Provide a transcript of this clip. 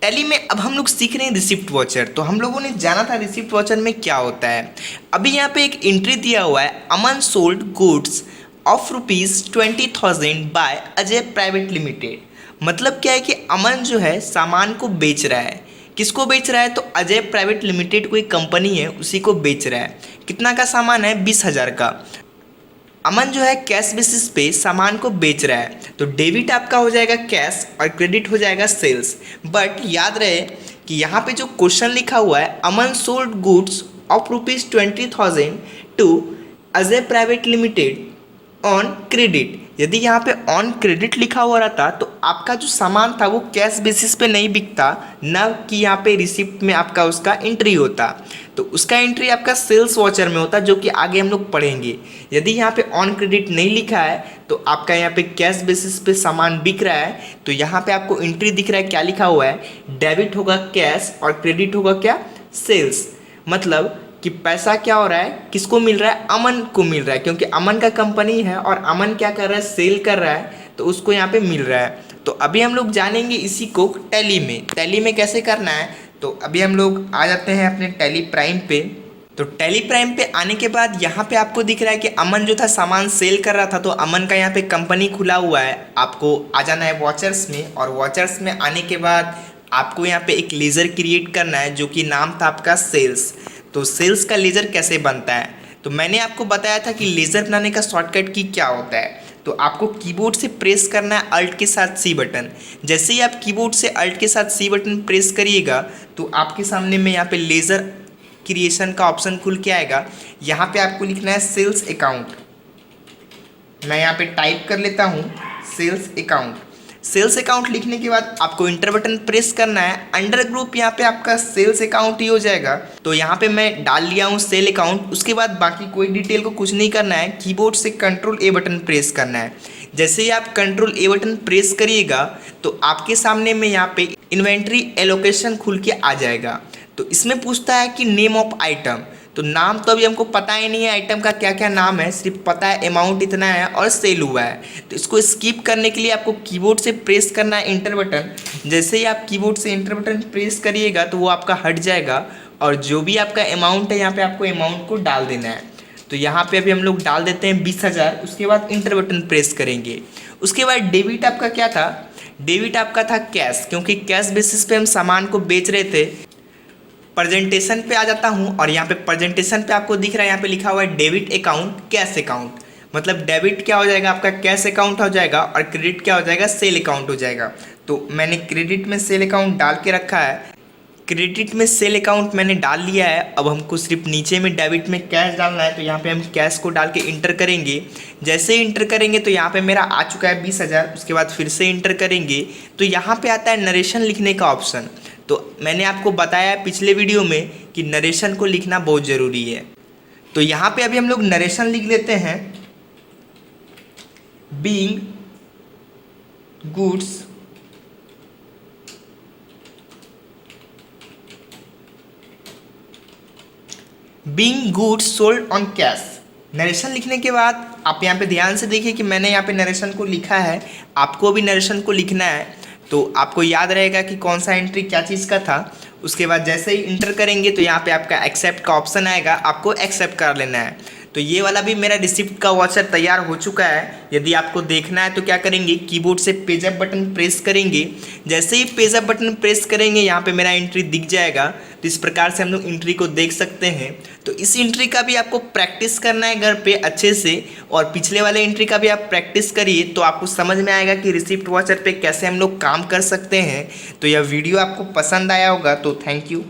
Tally में अब हम लोग सीख रहे हैं रिसिप्ट वॉचर। तो हम लोगों ने जाना था रिसिप्ट वॉचर में क्या होता है। अभी यहाँ पे एक एंट्री दिया हुआ है, Aman sold goods of ₹20,000 by Ajay private limited. मतलब क्या है कि अमन जो है सामान को बेच रहा है। किसको बेच रहा है? तो अजय प्राइवेट लिमिटेड कोई कंपनी है उसी को बेच रहा है। कितना का सामान है? 20,000 का। अमन जो है कैश बेसिस पे सामान को बेच रहा है, तो डेबिट आपका हो जाएगा कैश और क्रेडिट हो जाएगा सेल्स। बट याद रहे कि यहाँ पे जो क्वेश्चन लिखा हुआ है, Aman sold goods of ₹20,000 to Ajay private limited on credit. यदि यहाँ पे ऑन क्रेडिट लिखा हुआ रहता तो आपका जो सामान था वो कैश बेसिस पे नहीं बिकता, ना कि यहाँ पे रिसिप्ट में आपका उसका एंट्री होता। तो उसका एंट्री आपका सेल्स वॉचर में होता, जो कि आगे हम लोग पढ़ेंगे। यदि यहाँ पे ऑन क्रेडिट नहीं लिखा है तो आपका यहाँ पे कैश बेसिस पे सामान बिक रहा है, तो यहाँ पे आपको एंट्री दिख रहा है, क्या लिखा हुआ है? डेबिट होगा कैश और क्रेडिट होगा क्या? सेल्स। मतलब कि पैसा क्या हो रहा है, किसको मिल रहा है? अमन को मिल रहा है, क्योंकि अमन का कंपनी है और अमन क्या कर रहा है? सेल कर रहा है, तो उसको यहाँ पे मिल रहा है। तो अभी हम लोग जानेंगे इसी को टैली में। टैली में कैसे करना है, तो अभी हम लोग आ जाते हैं अपने टैली प्राइम पे। तो टैली प्राइम पे आने के बाद यहाँ पे आपको दिख रहा है कि अमन जो था सामान सेल कर रहा था, तो अमन का यहाँ पे कंपनी खुला हुआ है। आपको आ जाना है वॉचर्स में, और वॉचर्स में आने के बाद आपको यहाँ पे एक लेज़र क्रिएट करना है, जो कि नाम था आपका सेल्स। तो सेल्स का लेज़र कैसे बनता है, तो मैंने आपको बताया था कि लेज़र बनाने का शॉर्टकट की क्या होता है। तो आपको कीबोर्ड से प्रेस करना है अल्ट के साथ सी बटन। जैसे ही आप कीबोर्ड से अल्ट के साथ सी बटन प्रेस करिएगा तो आपके सामने में यहाँ पे लेज़र क्रिएशन का ऑप्शन खुल के आएगा। यहाँ पे आपको लिखना है सेल्स अकाउंट। मैं यहाँ पे टाइप कर लेता हूँ सेल्स अकाउंट। सेल्स अकाउंट लिखने के बाद आपको इंटर बटन प्रेस करना है। अंडर ग्रुप यहाँ पे आपका सेल्स अकाउंट ही हो जाएगा। तो यहाँ पे मैं डाल लिया हूँ सेल अकाउंट। उसके बाद बाकी कोई डिटेल को कुछ नहीं करना है, कीबोर्ड से कंट्रोल ए बटन प्रेस करना है। जैसे ही आप कंट्रोल ए बटन प्रेस करिएगा तो आपके सामने में यहाँ पे इन्वेंट्री एलोकेशन खुल के आ जाएगा। तो इसमें पूछता है कि नेम ऑफ आइटम। तो नाम तो अभी हमको पता ही नहीं है आइटम का क्या क्या नाम है, सिर्फ पता है अमाउंट इतना है और सेल हुआ है। तो इसको स्किप करने के लिए आपको कीबोर्ड से प्रेस करना है इंटर बटन। जैसे ही आप कीबोर्ड से इंटर बटन प्रेस करिएगा तो वो आपका हट जाएगा, और जो भी आपका अमाउंट है यहाँ पे आपको अमाउंट को डाल देना है। तो यहाँ पे अभी हम लोग डाल देते हैं 20,000। उसके बाद इंटर बटन प्रेस करेंगे। उसके बाद डेबिट आपका क्या था? डेबिट आपका था कैश, क्योंकि कैश बेसिस पे हम सामान को बेच रहे थे। प्रेजेंटेशन पे आ जाता हूँ, और यहाँ पे प्रेजेंटेशन पे आपको दिख रहा है, यहाँ पे लिखा हुआ है डेबिट अकाउंट कैश अकाउंट। मतलब डेबिट क्या हो जाएगा? आपका कैश अकाउंट हो जाएगा, और क्रेडिट क्या हो जाएगा? सेल अकाउंट हो जाएगा। तो मैंने क्रेडिट में सेल अकाउंट डाल के रखा है। क्रेडिट में सेल अकाउंट मैंने डाल लिया है। अब हमको सिर्फ नीचे में डेबिट में कैश डालना है, तो यहाँ पे हम कैश को डाल के इंटर करेंगे। जैसे ही इंटर करेंगे तो यहाँ पे मेरा आ चुका है 20,000। उसके बाद फिर से इंटर करेंगे तो यहाँ पे आता है नरेशन लिखने का ऑप्शन। तो मैंने आपको बताया पिछले वीडियो में कि नरेशन को लिखना बहुत ज़रूरी है। तो यहाँ पे अभी हम लोग नरेशन लिख लेते हैं। Being goods being goods sold on cash. Narration लिखने के बाद आप यहाँ पे ध्यान से देखिए कि मैंने यहाँ पे नरेशन को लिखा है, आपको भी नरेशन को लिखना है। तो आपको याद रहेगा कि कौन सा एंट्री क्या चीज़ का था। उसके बाद जैसे ही इंटर करेंगे तो यहाँ पे आपका एक्सेप्ट का ऑप्शन आएगा, आपको एक्सेप्ट कर लेना है। तो ये वाला भी मेरा रिसिप्ट का वॉचर तैयार हो चुका है। यदि आपको देखना है तो क्या करेंगे, कीबोर्ड से पेज अप बटन प्रेस करेंगे। जैसे ही पेज अप बटन प्रेस करेंगे यहाँ पे मेरा एंट्री दिख जाएगा। तो इस प्रकार से हम लोग एंट्री को देख सकते हैं। तो इस एंट्री का भी आपको प्रैक्टिस करना है घर पे अच्छे से, और पिछले वाले एंट्री का भी आप प्रैक्टिस करिए, तो आपको समझ में आएगा कि रिसिप्ट वॉचर पे कैसे हम लोग काम कर सकते हैं। तो यह वीडियो आपको पसंद आया होगा, तो थैंक यू।